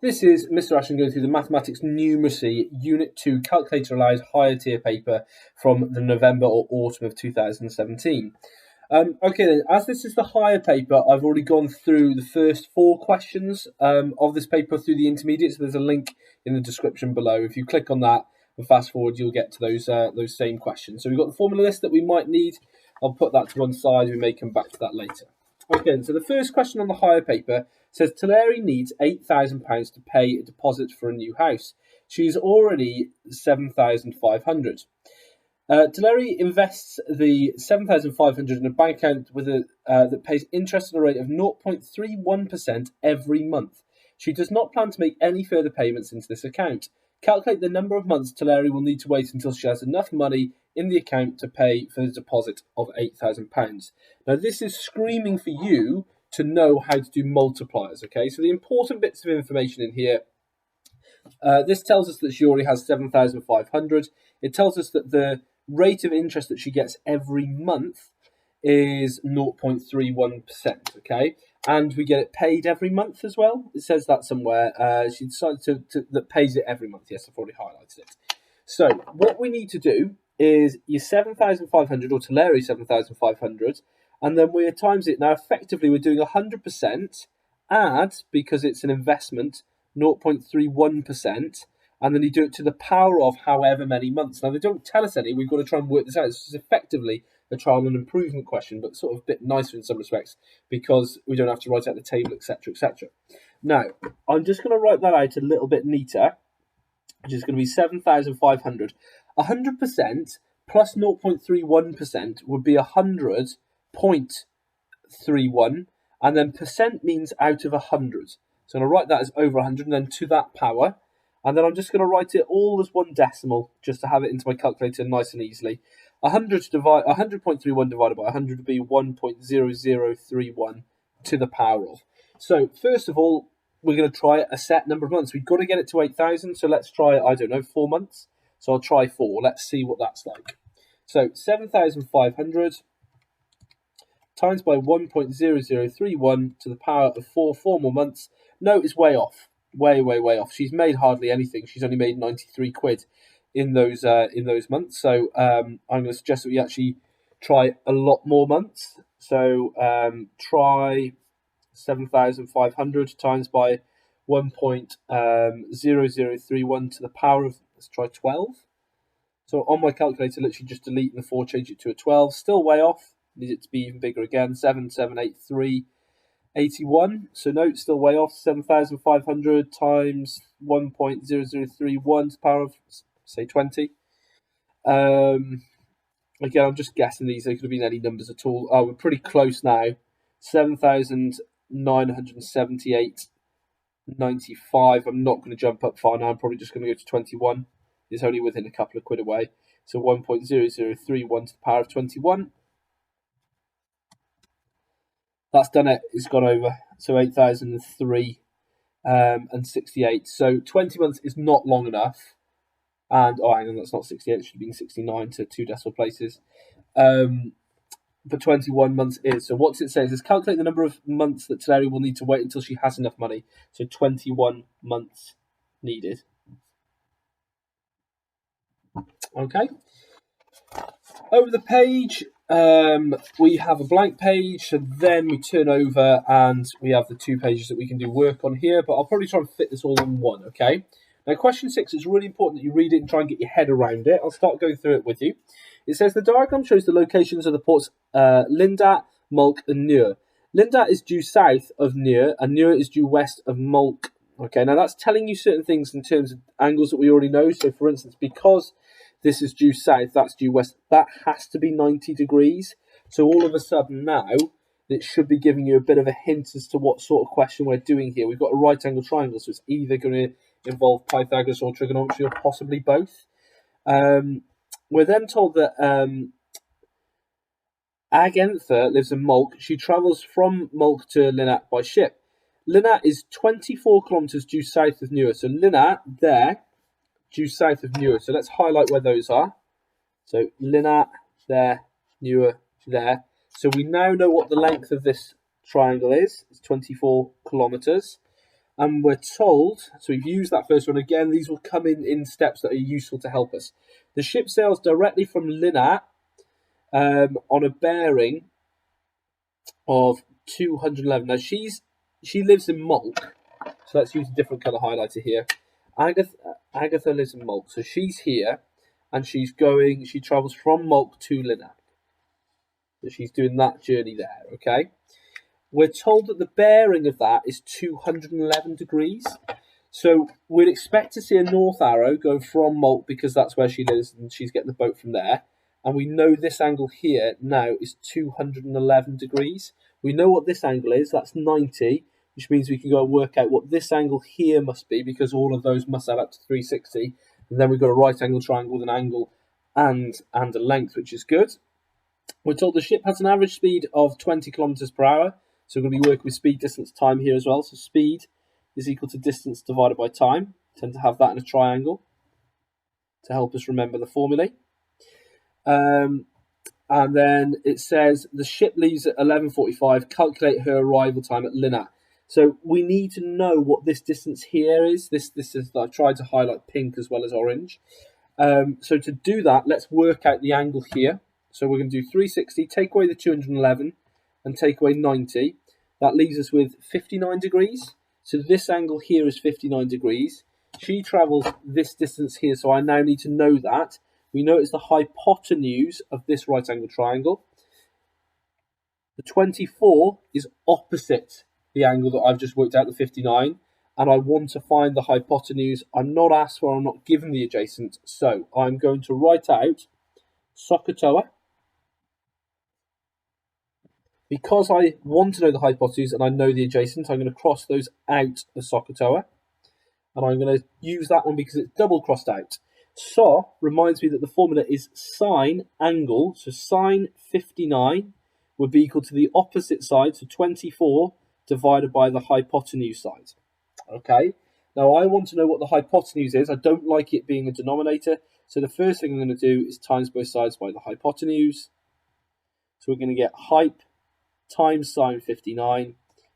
This is Mr. Ashton going through the Mathematics Numeracy Unit 2 Calculator Allows Higher Tier paper from the November or autumn of 2017. Okay then, as this is the higher paper, I've already gone through the first 4 questions of this paper through the intermediate, so there's a link in the description below. If you click on that and fast forward, you'll get to those same questions. So we've got the formula list that we might need. I'll put that to one side, we may come back to that later. Okay, so the first question on the higher paper says Tulare needs £8,000 to pay a deposit for a new house. She's already £7,500. Tulare invests the £7,500 in a bank account with that pays interest at a rate of 0.31% every month. She does not plan to make any further payments into this account. Calculate the number of months Tulare will need to wait until she has enough money in the account to pay for the deposit of £8,000. Now, this is screaming for you to know how to do multipliers, okay? So the important bits of information in here, this tells us that she already has 7,500. It tells us that the rate of interest that she gets every month is 0.31%, okay? And we get it paid every month as well. It says that somewhere. She decided that pays it every month. Yes, I've already highlighted it. So what we need to do is your 7,500 or Tulare 7,500, and then we're times it. Now, effectively, we're doing 100%, add, because it's an investment, 0.31%, and then you do it to the power of however many months. Now, they don't tell us any. We've got to try and work this out. This is effectively a trial and improvement question, but sort of a bit nicer in some respects because we don't have to write out the table, etc., etc. Now, I'm just going to write that out a little bit neater, which is going to be 7,500. 100% plus 0.31% would be 100.31, and then percent means out of 100. So I'm going to write that as over 100, and then to that power. And then I'm just going to write it all as one decimal, just to have it into my calculator nice and easily. 100.31 divided by 100 would be 1.0031 to the power of. So first of all, we're going to try a set number of months. We've got to get it to 8,000, so let's try, 4 months. So I'll try 4. Let's see what that's like. So 7,500 times by 1.0031 to the power of 4 more months. No, it's way off. Way off. She's made hardly anything. She's only made 93 quid in those months. So I'm going to suggest that we actually try a lot more months. So try 7,500 times by 1.0031 to the power of, let's try 12. So on my calculator, literally just delete the 4, change it to a 12. Still way off. Need it to be even bigger again. 7,783.81. So no, it's still way off. 7,500 times 1.0031 to the power of, say, 20. Again, I'm just guessing these. They could have been any numbers at all. Oh, we're pretty close now. 7,978.95. I'm not going to jump up far now. I'm probably just going to go to 21. It's only within a couple of quid away. So 1.0031 to the power of 21. That's done it. It's gone over. So 8,003 and 68. So 20 months is not long enough. And, hang on, that's not 68. It should have been 69 to 2 decimal places. But 21 months is. So what's it say? It says calculate the number of months that Tulare will need to wait until she has enough money. So 21 months needed. Okay. Over the page, we have a blank page, and then we turn over and we have the 2 pages that we can do work on here, but I'll probably try and fit this all in one, okay? Now, question 6 is really important that you read it and try and get your head around it. I'll start going through it with you. It says the diagram shows the locations of the ports Lindat, Mulk, and Nur. Lindat is due south of Nur, and Nur is due west of Mulk. Okay, now that's telling you certain things in terms of angles that we already know. So, for instance, because this is due south, that's due west, that has to be 90 degrees. So all of a sudden now, it should be giving you a bit of a hint as to what sort of question we're doing here. We've got a right angle triangle, so it's either going to involve Pythagoras or trigonometry, or possibly both. We're then told that Agentha lives in Mulk. She travels from Mulk to Linat by ship. Linat is 24 kilometres due south of Nur. So Linat, there, due south of Nur. So let's highlight where those are. So Linat, there, Nur, there. So we now know what the length of this triangle is. It's 24 kilometres. And we're told, so we've used that first one again, these will come in steps that are useful to help us. The ship sails directly from Linat on a bearing of 211. Now she lives in Mulk, so let's use a different colour highlighter here. Agatha lives in Mulk, so she's here, and she travels from Mulk to Linat. So she's doing that journey there, okay? We're told that the bearing of that is 211 degrees. So we'd expect to see a north arrow going from Mulk because that's where she lives and she's getting the boat from there. And we know this angle here now is 211 degrees. We know what this angle is, that's 90, which means we can go and work out what this angle here must be because all of those must add up to 360. And then we've got a right angle triangle with an angle and a length, which is good. We're told the ship has an average speed of 20 kilometers per hour. So we're going to be working with speed, distance, time here as well. So speed is equal to distance divided by time. We tend to have that in a triangle to help us remember the formulae. And then it says the ship leaves at 11:45. Calculate her arrival time at Linat. So we need to know what this distance here is. This is, I've tried to highlight pink as well as orange. So to do that, let's work out the angle here. So we're going to do 360, take away the 211, and take away 90. That leaves us with 59 degrees. So this angle here is 59 degrees. She travels this distance here, so I now need to know that. We know it's the hypotenuse of this right angle triangle. The 24 is opposite the angle that I've just worked out, the 59, and I want to find the hypotenuse. I'm not asked for, I'm not given the adjacent, so I'm going to write out SOHCAHTOA. Because I want to know the hypotenuse and I know the adjacent, I'm going to cross those out of SOHCAHTOA. And I'm going to use that one because it's double crossed out. So reminds me that the formula is sine angle. So sine 59 would be equal to the opposite side, so 24 divided by the hypotenuse side. Okay. Now I want to know what the hypotenuse is. I don't like it being a denominator. So the first thing I'm going to do is times both sides by the hypotenuse. So we're going to get hype times sine 59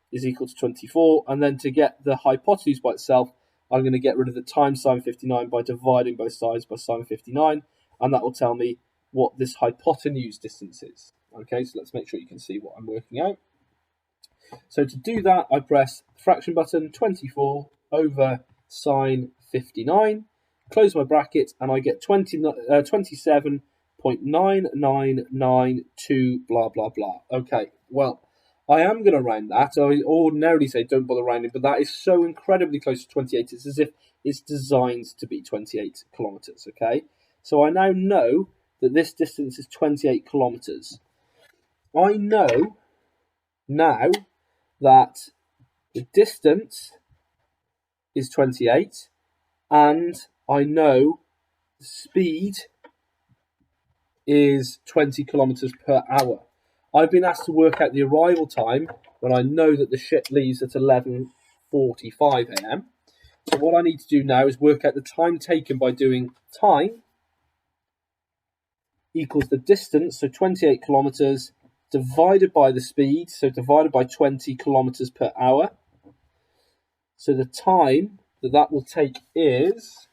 is equal to 24. And then to get the hypotenuse by itself, I'm going to get rid of the times sine 59 by dividing both sides by sine 59. And that will tell me what this hypotenuse distance is. Okay, so let's make sure you can see what I'm working out. So to do that, I press the fraction button, 24 over sine 59, close my bracket, and I get 27.9992 blah, blah, blah. Okay, well, I am going to round that. I ordinarily say don't bother rounding, but that is so incredibly close to 28. It's as if it's designed to be 28 kilometers, okay? So I now know that this distance is 28 kilometers. I know now that the distance is 28, and I know the speed is 20 kilometers per hour. I've been asked to work out the arrival time when I know that the ship leaves at 11:45 a.m. So what I need to do now is work out the time taken by doing time equals the distance, so 28 kilometers, divided by the speed, so divided by 20 kilometers per hour. So the time that will take is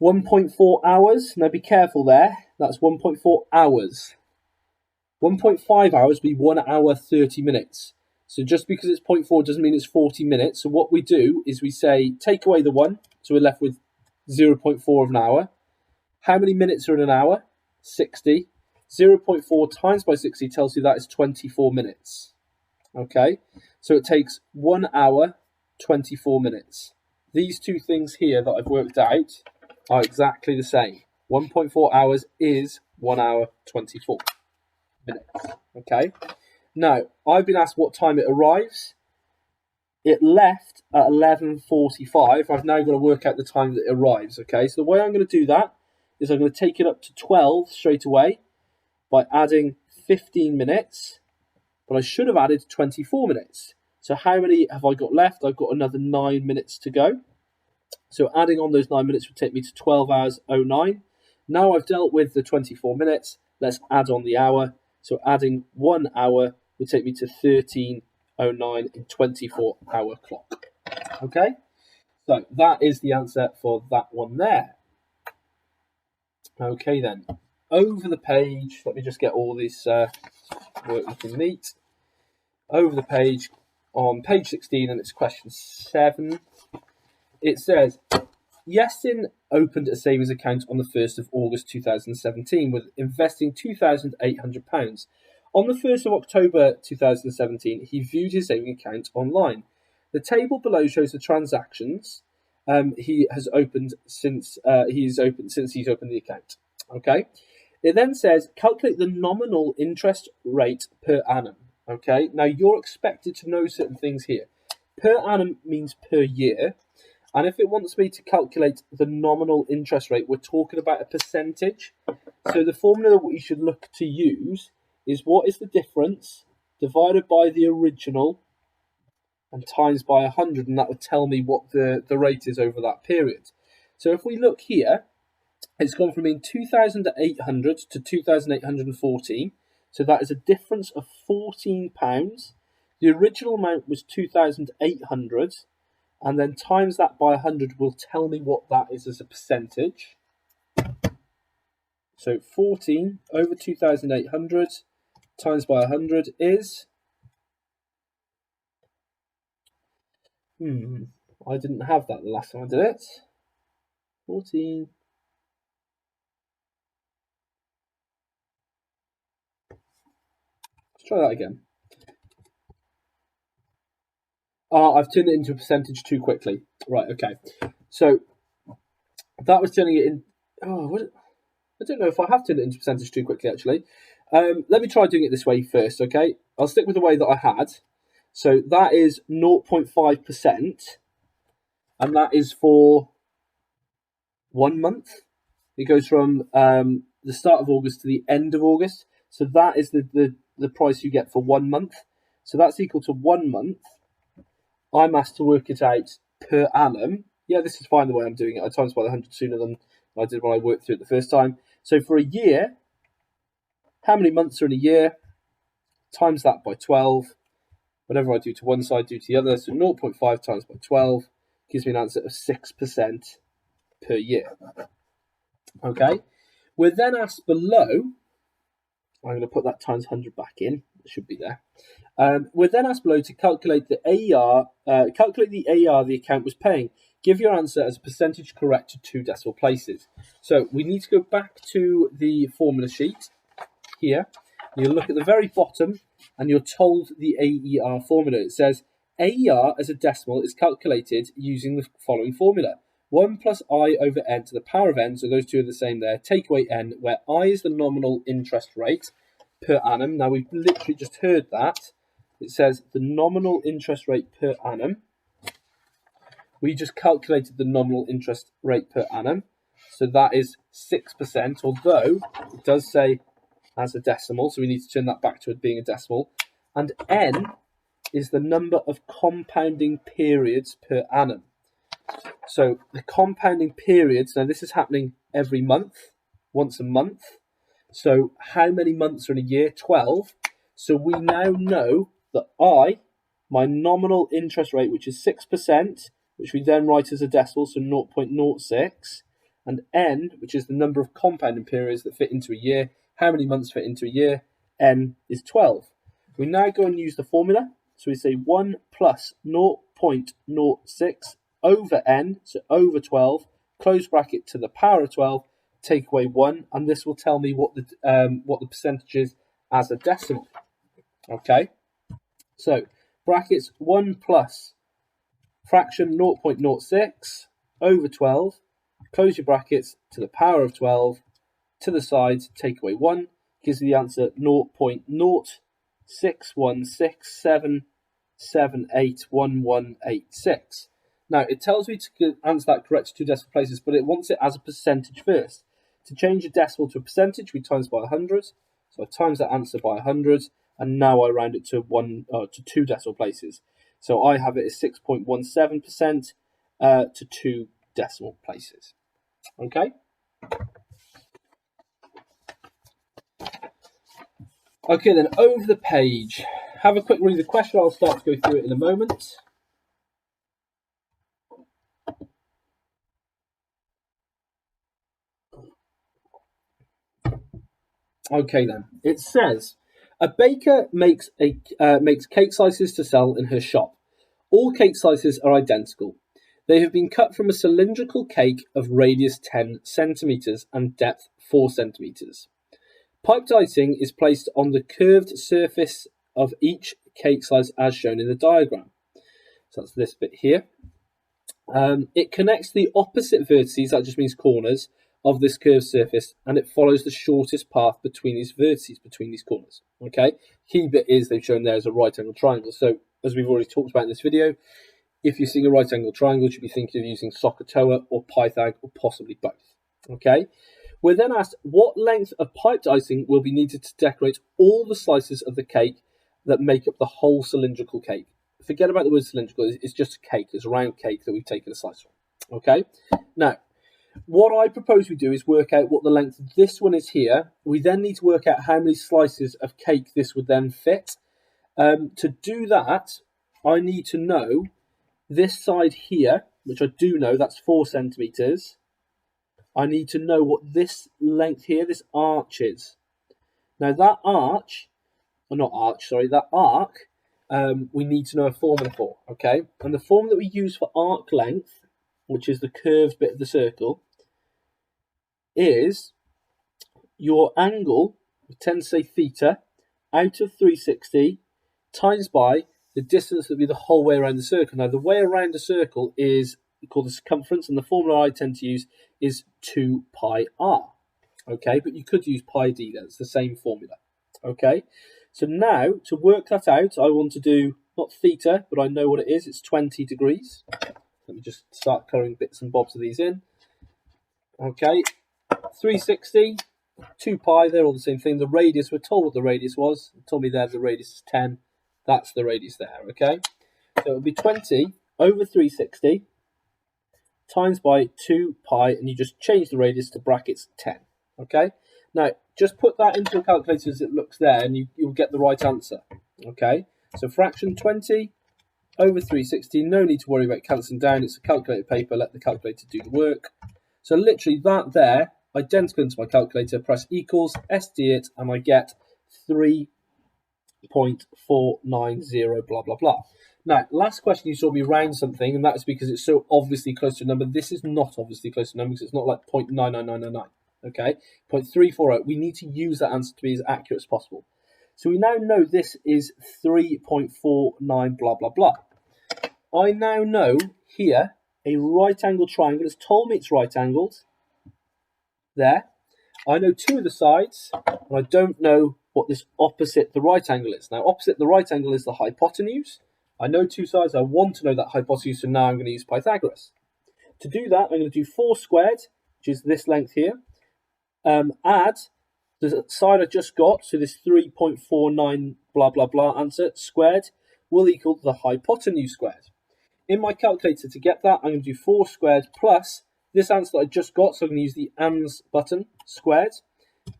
1.4 hours. Now be careful there. That's 1.4 hours. 1.5 hours would be 1 hour 30 minutes. So just because it's 0.4 doesn't mean it's 40 minutes. So what we do is we say take away the 1. So we're left with 0.4 of an hour. How many minutes are in an hour? 60. 0.4 times by 60 tells you that is 24 minutes. Okay, so it takes 1 hour, 24 minutes. These two things here that I've worked out are exactly the same. 1.4 hours is 1 hour, 24 minutes. Okay, now I've been asked what time it arrives. It left at 11:45. I've now got to work out the time that it arrives. Okay, so the way I'm going to do that is I'm going to take it up to 12 straight away by adding 15 minutes. But I should have added 24 minutes. So how many have I got left? I've got another 9 minutes to go. So adding on those 9 minutes would take me to 12 hours 09. Now I've dealt with the 24 minutes, let's add on the hour. So adding 1 hour would take me to 13:09 in 24-hour clock. Okay, so that is the answer for that one there. Okay then, over the page, let me just get all this work looking neat. Over the page, on page 16, and it's question 7, it says, Yestin opened a savings account on the 1st of August 2017 with investing £2,800. On the 1st of October 2017, he viewed his savings account online. The table below shows the transactions he has opened since he's opened the account. Okay. It then says calculate the nominal interest rate per annum. Okay. Now you're expected to know certain things here. Per annum means per year. And if it wants me to calculate the nominal interest rate, we're talking about a percentage. So the formula that we should look to use is what is the difference divided by the original and times by 100, and that would tell me what the rate is over that period. So if we look here, it's gone from being 2,800 to 2,814. So that is a difference of £14. The original amount was 2,800. And then times that by 100 will tell me what that is as a percentage. So 14 over 2,800 times by 100 is... I didn't have that the last time I did it. 14... Let's try that again. I've turned it into a percentage too quickly. Right, okay. So that was turning it in... I don't know if I have turned it into percentage too quickly, actually. Let me try doing it this way first, okay? I'll stick with the way that I had. So that is 0.5%. And that is for 1 month. It goes from the start of August to the end of August. So that is the price you get for 1 month. So that's equal to 1 month. I'm asked to work it out per annum. Yeah, this is fine the way I'm doing it. I times by 100 sooner than I did when I worked through it the first time. So for a year, how many months are in a year? Times that by 12. Whatever I do to one side, do to the other. So 0.5 times by 12 gives me an answer of 6% per year. Okay. We're then asked below, I'm going to put that times 100 back in. It should be there. We're then asked below to calculate the AER, the account was paying. Give your answer as a percentage correct to 2 decimal places. So we need to go back to the formula sheet here. You'll look at the very bottom and you're told the AER formula. It says AER as a decimal is calculated using the following formula. 1 plus I over n to the power of n, so those two are the same there. Take away n, where I is the nominal interest rate per annum. Now we've literally just heard that. It says the nominal interest rate per annum. We just calculated the nominal interest rate per annum. So that is 6%, although it does say as a decimal, so we need to turn that back to it being a decimal. And n is the number of compounding periods per annum. So the compounding periods, now this is happening every month, once a month. So how many months are in a year? 12. So we now know that my nominal interest rate, which is 6%, which we then write as a decimal, so 0.06, and n, which is the number of compounding periods that fit into a year. How many months fit into a year? N is 12. We now go and use the formula. So we say 1 plus 0.06 over n, so over 12, close bracket to the power of 12, take away 1, and this will tell me what the percentage is as a decimal. Okay, so brackets 1 plus fraction 0.06 over 12, close your brackets to the power of 12, to the sides, take away 1, gives me the answer 0.06167781186. Now, it tells me to answer that correct to 2 decimal places, but it wants it as a percentage first. To change a decimal to a percentage, we times by 100. So I times that answer by 100, and now I round it to 2 decimal places. So I have it as 6.17% to 2 decimal places. Okay? Okay, then over the page, have a quick read of the question. I'll start to go through it in a moment. Okay then, it says, a baker makes cake slices to sell in her shop. All cake slices are identical. They have been cut from a cylindrical cake of radius 10 centimetres and depth 4 centimetres. Piped icing is placed on the curved surface of each cake slice as shown in the diagram. So that's this bit here. It connects the opposite vertices, that just means corners, of this curved surface, and it follows the shortest path between these vertices, between these corners. Okay, key bit is they've shown there as a right angle triangle. So as we've already talked about in this video, if you're seeing a right angle triangle, you should be thinking of using SOHCAHTOA or Pythag or possibly both. Okay, we're then asked what length of piped icing will be needed to decorate all the slices of the cake that make up the whole cylindrical cake. Forget about the word cylindrical, it's just a cake, it's a round cake that we've taken a slice from. Okay, now what I propose we do is work out what the length of this one is here. We then need to work out how many slices of cake this would then fit. To do that, I need to know this side here, which I do know, that's 4 centimetres. I need to know what this length here, this arch is. Now that arch, or not arch, sorry, that arc, we need to know a formula for, okay? And the formula that we use for arc length, which is the curved bit of the circle, is your angle, we tend to say theta, out of 360 times by the distance that would be the whole way around the circle. Now, the way around the circle is called the circumference, and the formula I tend to use is 2 pi r. Okay, but you could use pi d, that's the same formula. Okay, so now to work that out, I want to do not theta, but I know what it is, it's 20 degrees. Let me just start colouring bits and bobs of these in. Okay, 360, 2 pi, they're all the same thing. The radius, we're told what the radius was. It told me there the radius is 10. That's the radius there, okay? So it would be 20 over 360 times by 2 pi, and you just change the radius to brackets 10, okay? Now, just put that into a calculator as it looks there, and you'll get the right answer, okay? So fraction 20 over 360, no need to worry about cancelling down. It's a calculator paper, let the calculator do the work. So literally that there, identical into my calculator, press equals, SD it, and I get 3.490, blah, blah, blah. Now, last question you saw me round something, and that's because it's so obviously close to a number. This is not obviously close to a number because it's not like 0.99999, okay? 0.348. We need to use that answer to be as accurate as possible. So we now know this is 3.49, blah, blah, blah. I now know here a right angle triangle. It's told me it's right angled. There. I know 2 of the sides, and I don't know what this opposite the right angle is. Now, opposite the right angle is the hypotenuse. I know 2 sides. I want to know that hypotenuse, so now I'm going to use Pythagoras. To do that, I'm going to do 4 squared, which is this length here. Add the side I just got, so this 3.49 blah, blah, blah answer squared will equal the hypotenuse squared. In my calculator, to get that, I'm going to do 4 squared plus this answer that I just got, so I'm going to use the ANDS button, squared,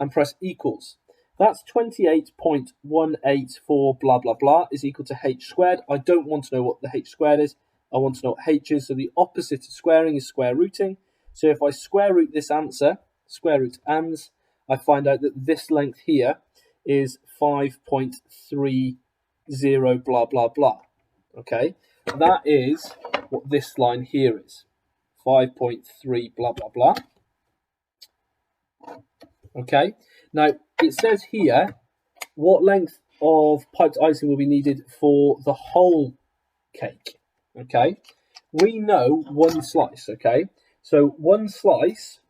and press equals. That's 28.184 blah, blah, blah is equal to h squared. I don't want to know what the h squared is. I want to know what h is. So the opposite of squaring is square rooting. So if I square root this answer, square root ANDS, I find out that this length here is 5.30 blah, blah, blah. Okay, that is what this line here is. 5.3 blah, blah, blah. Okay, now it says here what length of piped icing will be needed for the whole cake. Okay, we know 1 slice. Okay, so 1 slice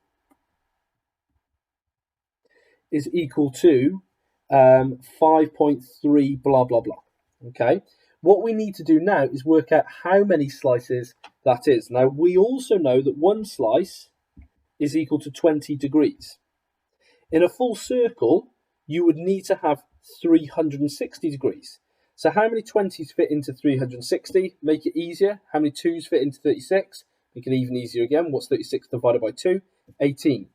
is equal to 5.3 blah, blah, blah. Okay, what we need to do now is work out how many slices that is. Now, we also know that 1 slice is equal to 20 degrees. In a full circle, you would need to have 360 degrees. So how many 20s fit into 360? Make it easier. How many 2s fit into 36? Make it even easier again. What's 36 divided by 2? 18.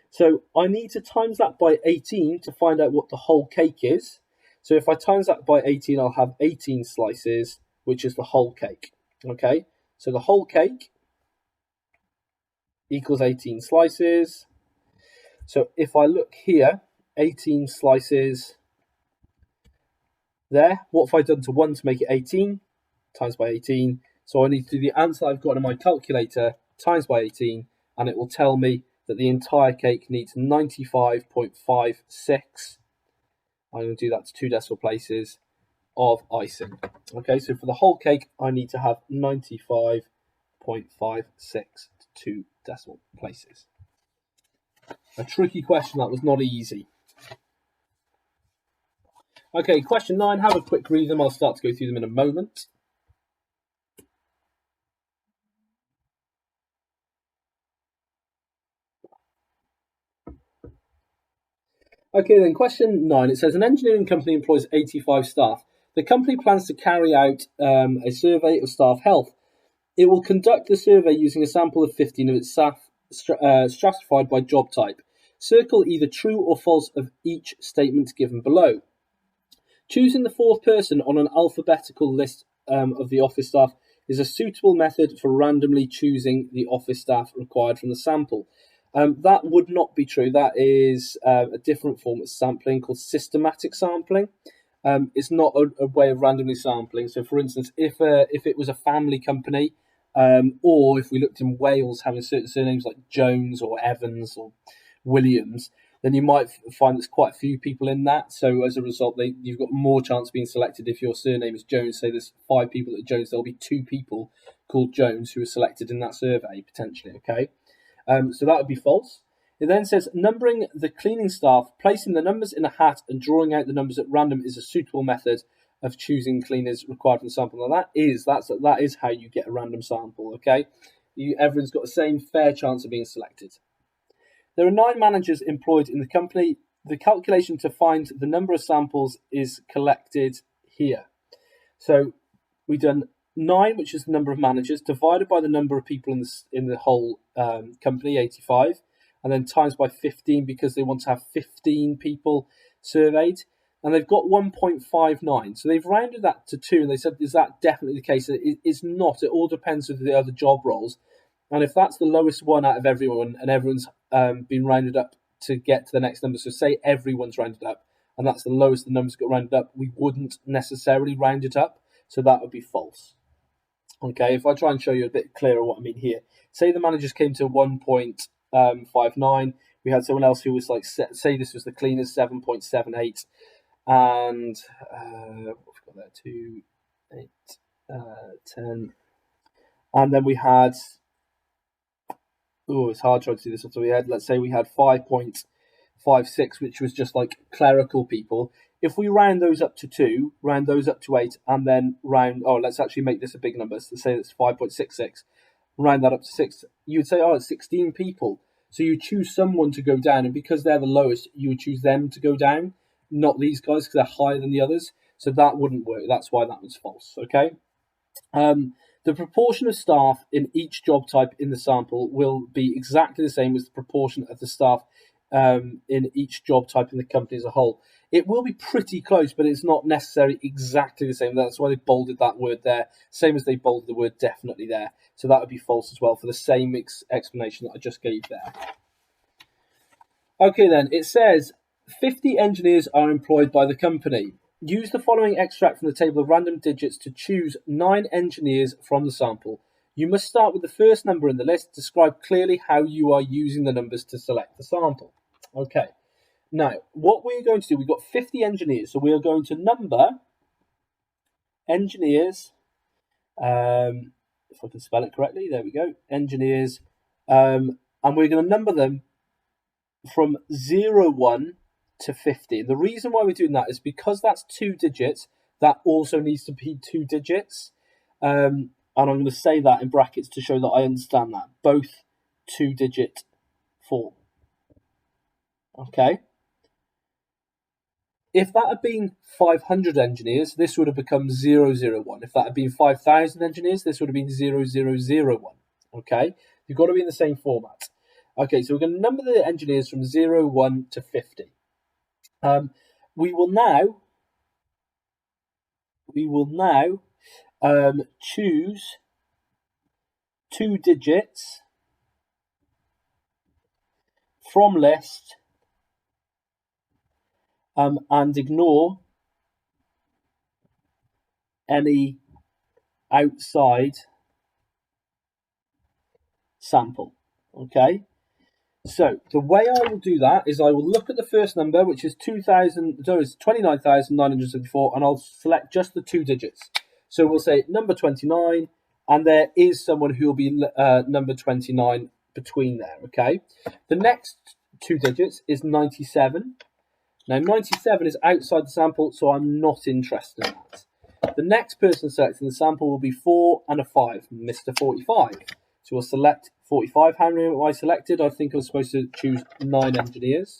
So I need to times that by 18 to find out what the whole cake is. So if I times that by 18, I'll have 18 slices, which is the whole cake. Okay, so the whole cake equals 18 slices. So if I look here, 18 slices there. What have I done to 1 to make it 18? Times by 18. So I need to do the answer I've got in my calculator times by 18, and it will tell me that the entire cake needs 95.56. I'm going to do that to 2 decimal places of icing. Okay, so for the whole cake, I need to have 95.56 to 2 decimal places. A tricky question, that was not easy. Okay, question 9, have a quick read them. I'll start to go through them in a moment. Okay, then question 9, it says an engineering company employs 85 staff. The company plans to carry out a survey of staff health. It will conduct the survey using a sample of 15 of its staff stratified by job type. Circle either true or false of each statement given below. Choosing the fourth person on an alphabetical list of the office staff is a suitable method for randomly choosing the office staff required from the sample. That would not be true. That is a different form of sampling called systematic sampling. It's not a way of randomly sampling. So, for instance, if it was a family company, or if we looked in Wales having certain surnames like Jones or Evans or Williams, then you might find there's quite a few people in that. So as a result, you've got more chance of being selected if your surname is Jones. Say there's 5 people that are Jones, there'll be 2 people called Jones who are selected in that survey, potentially, okay? So that would be false. It then says, numbering the cleaning staff, placing the numbers in a hat and drawing out the numbers at random is a suitable method of choosing cleaners required from the sample. Now that is how you get a random sample, okay? Everyone's got the same fair chance of being selected. There are 9 managers employed in the company. The calculation to find the number of samples is collected here. So we've done 9, which is the number of managers, divided by the number of people in the whole company, 85, and then times by 15 because they want to have 15 people surveyed. And they've got 1.59. So they've rounded that to 2, and they said, is that definitely the case? It's not. It all depends on the other job roles. And if that's the lowest one out of everyone, and everyone's been rounded up to get to the next number, so say everyone's rounded up, and that's the lowest the numbers got rounded up, we wouldn't necessarily round it up, so that would be false. Okay, if I try and show you a bit clearer what I mean here, say the managers came to 1.59, we had someone else who was like, say this was the cleaners, 7.78, and we've got there 2, 8, 10, and then we had, it's hard trying to do this off the top of my head. Let's say we had 5.56, which was just like clerical people. If we round those up to 2, round those up to 8, and then let's actually make this a big number. So say it's 5.66, round that up to 6, you would say, it's 16 people. So you choose someone to go down, and because they're the lowest, you would choose them to go down, not these guys, because they're higher than the others. So that wouldn't work. That's why that was false, okay? The proportion of staff in each job type in the sample will be exactly the same as the proportion of the staff in each job type in the company as a whole. It will be pretty close, but it's not necessarily exactly the same. That's why they bolded that word there, same as they bolded the word definitely there. So that would be false as well for the same explanation that I just gave there. Okay, then, it says 50 engineers are employed by the company. Use the following extract from the table of random digits to choose 9 engineers from the sample. You must start with the first number in the list. Describe clearly how you are using the numbers to select the sample. Okay. Now, what we're going to do, we've got 50 engineers. So we are going to number engineers, if I can spell it correctly, there we go, engineers, and we're going to number them from 01 to 50. The reason why we're doing that is because that's 2 digits, that also needs to be 2 digits. And I'm going to say that in brackets to show that I understand that. Both 2-digit form. Okay. If that had been 500 engineers, this would have become 001. If that had been 5,000 engineers, this would have been 0001. Okay. You've got to be in the same format. Okay, so we're going to number the engineers from 01 to 50. We will now we will now choose 2 digits from list and ignore any outside sample. Okay, so the way I will do that is I will look at the first number, which is 29,974, and I'll select just the 2 digits. So we'll say number 29, and there is someone who will be number 29 between there. Okay, the next 2 digits is 97. Now 97 is outside the sample, so I'm not interested in that. The next person selecting the sample will be 4 and a 5, Mr. 45. So we'll select 45. How many have I selected? I think I was supposed to choose 9 engineers.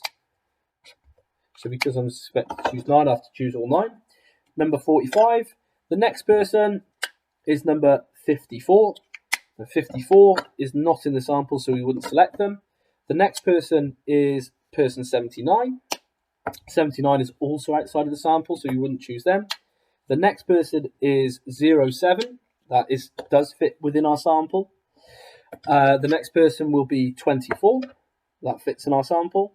So because I'm expected to choose 9, I have to choose all 9. Number 45. The next person is number 54. Now 54 is not in the sample, so we wouldn't select them. The next person is person 79. 79 is also outside of the sample, so we wouldn't choose them. The next person is 07. That does fit within our sample. The next person will be 24. That fits in our sample.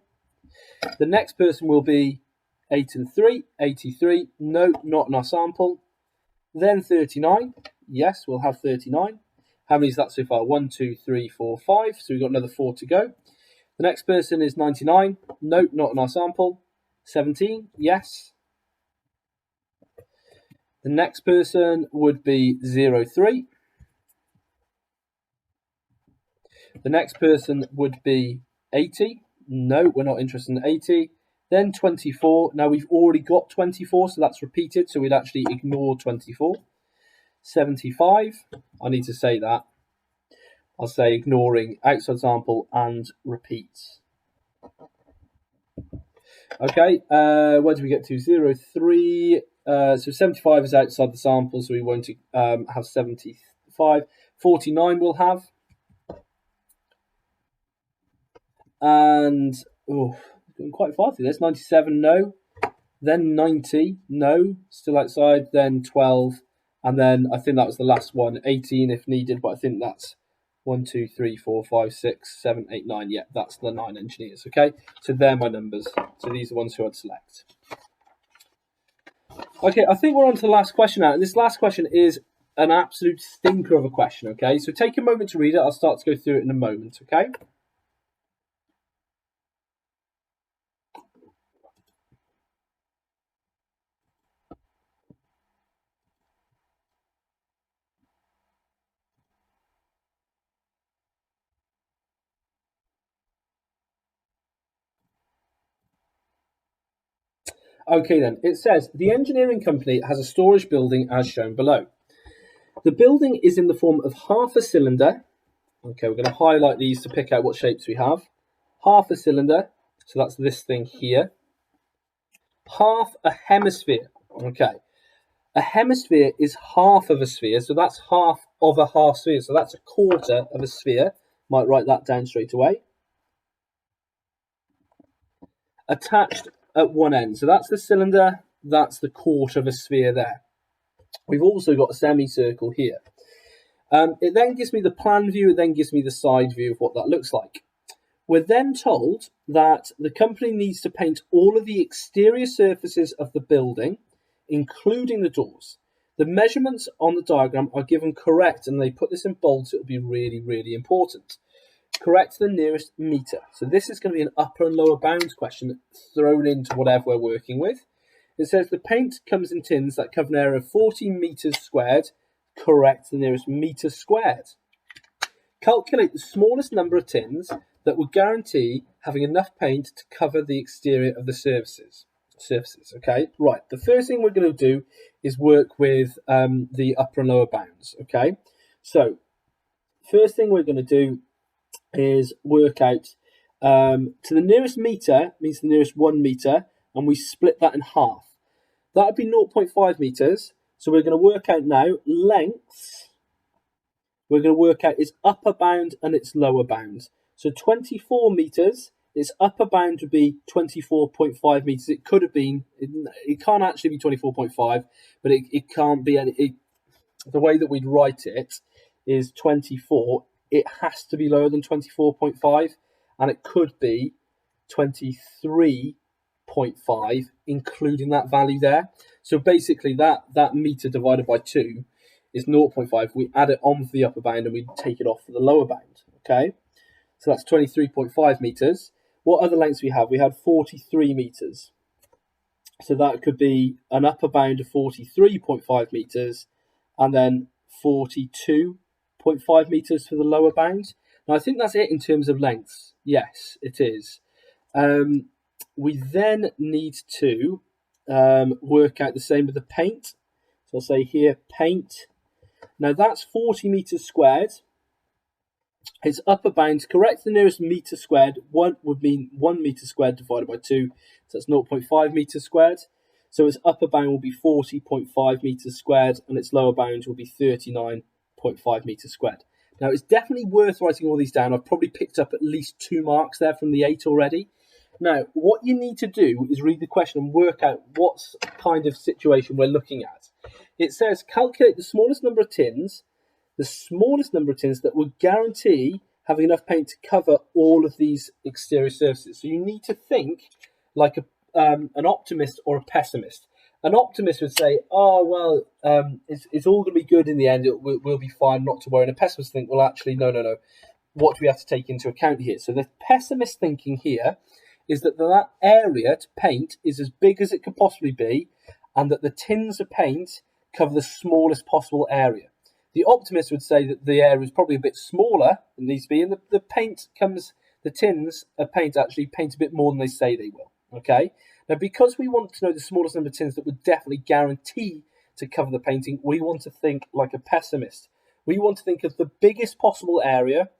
The next person will be 8 and 3. 83. No, not in our sample. Then 39. Yes, we'll have 39. How many is that so far? 1, 2, 3, 4, 5. So we've got another 4 to go. The next person is 99. No, not in our sample. 17. Yes. The next person would be 03. The next person would be 80. No, we're not interested in 80. Then 24. Now we've already got 24, so that's repeated, so we'd actually ignore 24. 75. I need to say that. I'll say ignoring outside sample and repeats. Okay, where do we get to? 03. So 75 is outside the sample, so we won't have 75. 49 we'll have. And, going quite far through this. 97, no. Then 90, no. Still outside. Then 12. And then I think that was the last one. 18 if needed, but I think that's 1, 2, 3, 4, 5, 6, 7, 8, 9. Yeah, that's the 9 engineers. Okay, so they're my numbers. So these are the ones who I'd select. Okay, I think we're on to the last question now. And this last question is an absolute stinker of a question. Okay, so take a moment to read it. I'll start to go through it in a moment. Okay. Okay then, it says, the engineering company has a storage building as shown below. The building is in the form of half a cylinder. Okay, we're going to highlight these to pick out what shapes we have. Half a cylinder, so that's this thing here. Half a hemisphere. Okay, a hemisphere is half of a sphere, so that's half of a half sphere, so that's a quarter of a sphere. Might write that down straight away. Attached at one end, so that's the cylinder, that's the quarter of a sphere there. We've also got a semicircle here. It then gives me the plan view, it then gives me the side view of what that looks like. We're then told that the company needs to paint all of the exterior surfaces of the building, including the doors. The measurements on the diagram are given correct, and they put this in bold, so it'll be really, really important. Correct to the nearest metre. So this is going to be an upper and lower bounds question thrown into whatever we're working with. It says the paint comes in tins that cover an area of 40 metres squared. Correct to the nearest metre squared. Calculate the smallest number of tins that would guarantee having enough paint to cover the exterior of the surfaces. Okay, right. The first thing we're going to do is work with the upper and lower bounds. Okay, so first thing we're going to do is work out to the nearest metre means the nearest 1 metre, and we split that in half. That would be 0.5 metres. So we're going to work out now lengths. We're going to work out its upper bound and its lower bound. So 24 metres its upper bound would be 24.5 meters. It could have been, it can't actually be 24.5, but it can't be, the way that we'd write it is 24. It has to be lower than 24.5, and it could be 23.5, including that value there. So basically that meter divided by 2 is 0.5. We add it on for the upper bound and we take it off for the lower bound. Okay, so that's 23.5 meters. What other lengths we have? We had 43 meters. So that could be an upper bound of 43.5 meters and then 42.5 meters for the lower bound. Now, I think that's it in terms of lengths. Yes, it is. We then need to work out the same with the paint. So I'll say here, paint. Now, that's 40 meters squared. Its upper bound, correct the nearest meter squared. One would mean 1 meter squared divided by 2. So that's 0.5 meters squared. So its upper bound will be 40.5 meters squared, and its lower bound will be 39.5 meters squared. Now, it's definitely worth writing all these down. I've probably picked up at least 2 marks there from the 8 already. Now, what you need to do is read the question and work out what kind of situation we're looking at. It says, calculate the smallest number of tins that would guarantee having enough paint to cover all of these exterior surfaces. So you need to think like an optimist or a pessimist. An optimist would say, oh, well, it's all going to be good in the end. We'll be fine, not to worry. And a pessimist think, well, actually, no. What do we have to take into account here? So the pessimist thinking here is that area to paint is as big as it could possibly be, and that the tins of paint cover the smallest possible area. The optimist would say that the area is probably a bit smaller than it needs to be, and the tins of paint actually paint a bit more than they say they will. Okay? Now, because we want to know the smallest number of tins that would definitely guarantee to cover the painting, we want to think like a pessimist. We want to think of the biggest possible area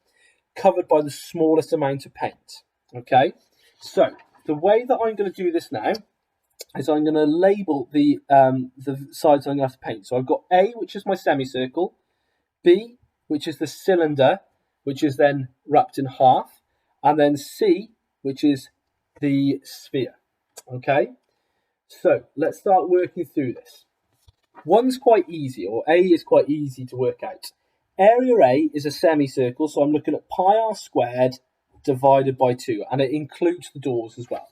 covered by the smallest amount of paint. Okay? So, the way that I'm going to do this now is I'm going to label the sides I'm going to have to paint. So I've got A, which is my semicircle, B, which is the cylinder, which is then wrapped in half, and then C, which is the sphere. Okay, so let's start working through this. One's quite easy, or A is quite easy to work out. Area A is a semicircle, so I'm looking at pi r squared divided by 2, and it includes the doors as well.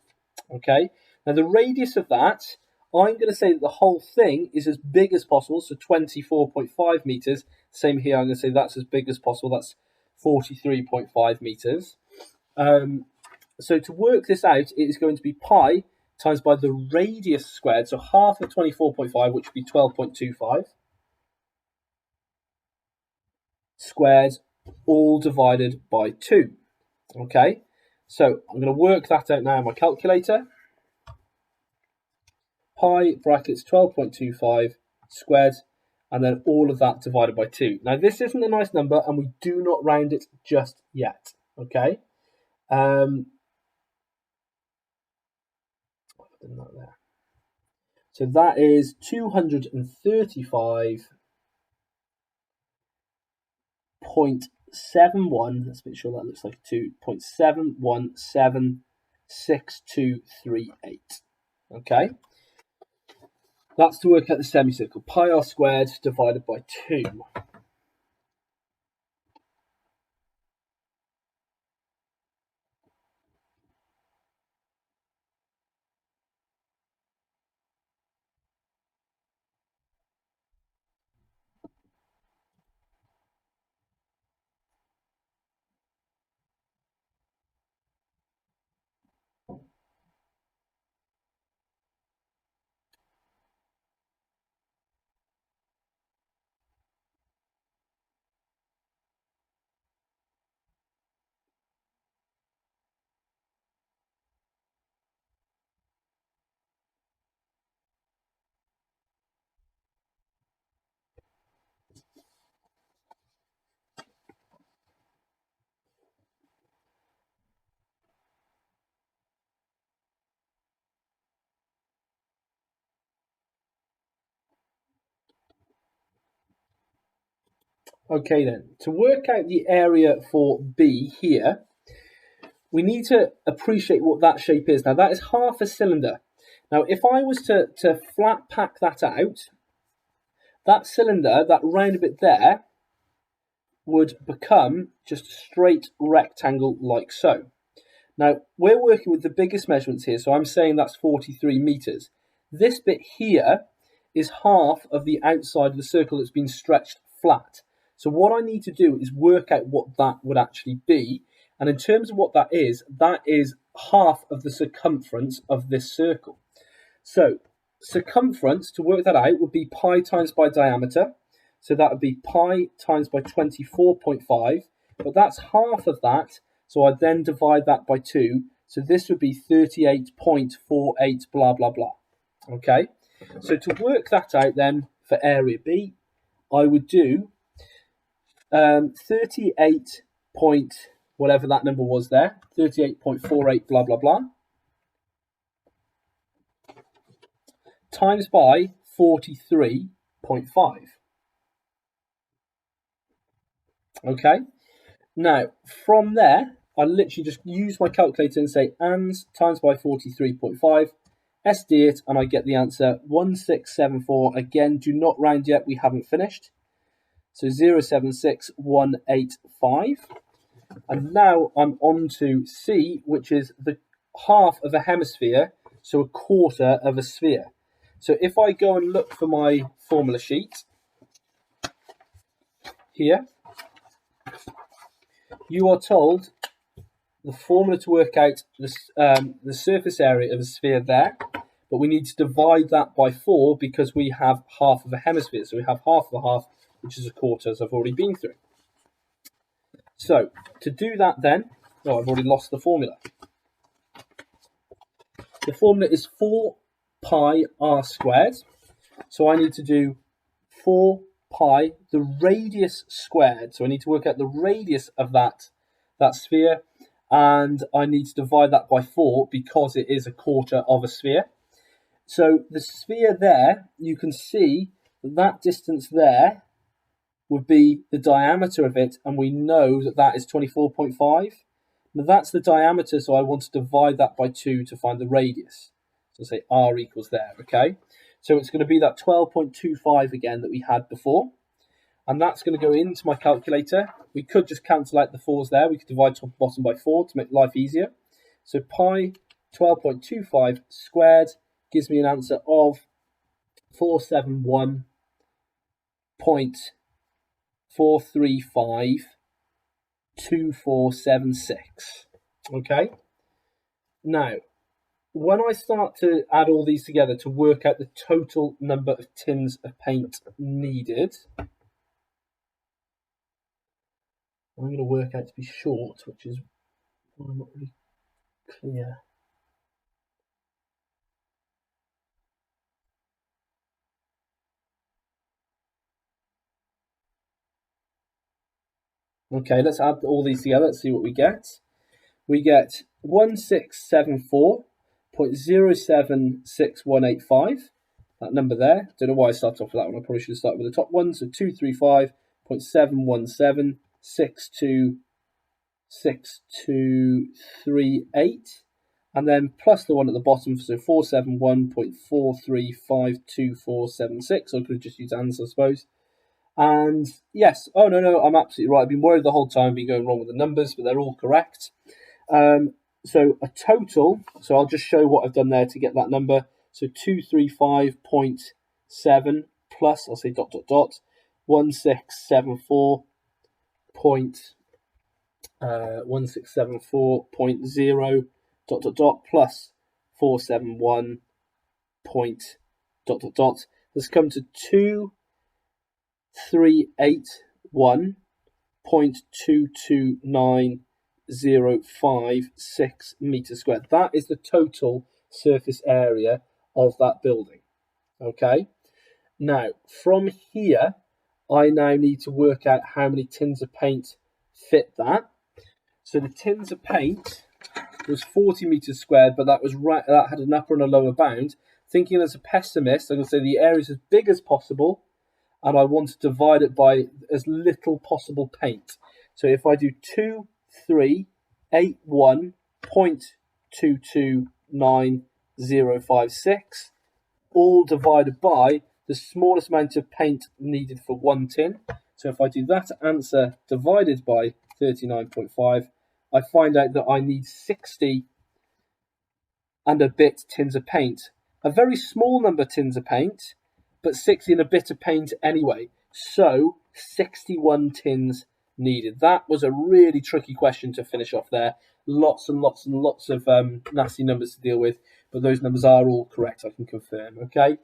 Okay, now the radius of that, I'm going to say that the whole thing is as big as possible, so 24.5 meters. Same here, I'm going to say that's as big as possible, that's 43.5 meters. So to work this out, it is going to be pi times by the radius squared, so half of 24.5, which would be 12.25, squared, all divided by 2. Okay, so I'm going to work that out now in my calculator. Pi brackets 12.25 squared, and then all of that divided by 2. Now, this isn't a nice number, and we do not round it just yet. Okay. So that is 235.71. Let's make sure that looks like 2.7176238. Okay. That's to work out the semicircle. Pi r squared divided by 2. Okay then, to work out the area for B here, we need to appreciate what that shape is. Now, that is half a cylinder. Now, if I was to flat pack that out, that cylinder, that round bit there, would become just a straight rectangle like so. Now, we're working with the biggest measurements here, so I'm saying that's 43 meters. This bit here is half of the outside of the circle that's been stretched flat. So what I need to do is work out what that would actually be. And in terms of what that is half of the circumference of this circle. So circumference, to work that out, would be pi times by diameter. So that would be pi times by 24.5, but that's half of that. So I then divide that by 2. So this would be 38.48 blah, blah, blah. Okay, so to work that out then for area B, I would do 38 point, whatever that number was there, 38.48 blah, blah, blah, times by 43.5. Okay, now from there, I literally just use my calculator and say ANS times by 43.5, SD it, and I get the answer 1674. Again, do not round yet, we haven't finished. So 076185. And now I'm on to C, which is the half of a hemisphere, so a quarter of a sphere. So if I go and look for my formula sheet here, you are told the formula to work out the surface area of a sphere there, but we need to divide that by 4 because we have half of a hemisphere. So we have half of a half, which is a quarter, as I've already been through. So to do that then, oh, I've already lost the formula. The formula is 4 pi r squared. So I need to do 4 pi, the radius squared. So I need to work out the radius of that sphere, and I need to divide that by 4 because it is a quarter of a sphere. So the sphere there, you can see that distance there would be the diameter of it, and we know that that is 24.5. Now that's the diameter, so I want to divide that by 2 to find the radius. So say r equals there, okay? So it's going to be that 12.25 again that we had before, and that's going to go into my calculator. We could just cancel out the 4's there. We could divide top and bottom by 4 to make life easier. So pi 12.25 squared gives me an answer of 471.4352476. Okay. Now, when I start to add all these together to work out the total number of tins of paint needed, I'm going to work out to be short, which is not really clear. Okay, let's add all these together. Let's see what we get. We get 1674.076185. That number there. Don't know why I started off with that one. I probably should have started with the top one. So 235.7176238. And then plus the one at the bottom, so 471.4352476. I could have just used ANS, I suppose. And yes, oh no, I'm absolutely right. I've been worried the whole time, been going wrong with the numbers, but they're all correct. So a total, so I'll just show what I've done there to get that number. So 235.7 plus, I'll say ... 1674.0 ... plus 471 ... Let's come to 2,381.229056 meters squared. That is the total surface area of that building. Okay. Now, from here, I now need to work out how many tins of paint fit that. So the tins of paint was 40 meters squared, but that had an upper and a lower bound. Thinking as a pessimist, I'm going to say the area is as big as possible, and I want to divide it by as little possible paint. So if I do 2, 3, 81.229056, all divided by the smallest amount of paint needed for 1 tin. So if I do that answer divided by 39.5, I find out that I need 60 and a bit tins of paint. A very small number of tins of paint, but 60 and a bit of paint anyway. So 61 tins needed. That was a really tricky question to finish off there. Lots and lots and lots of nasty numbers to deal with, but those numbers are all correct, I can confirm. Okay.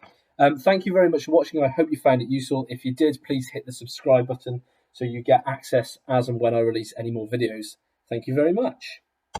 Thank you very much for watching. I hope you found it useful. If you did, please hit the subscribe button so you get access as and when I release any more videos. Thank you very much.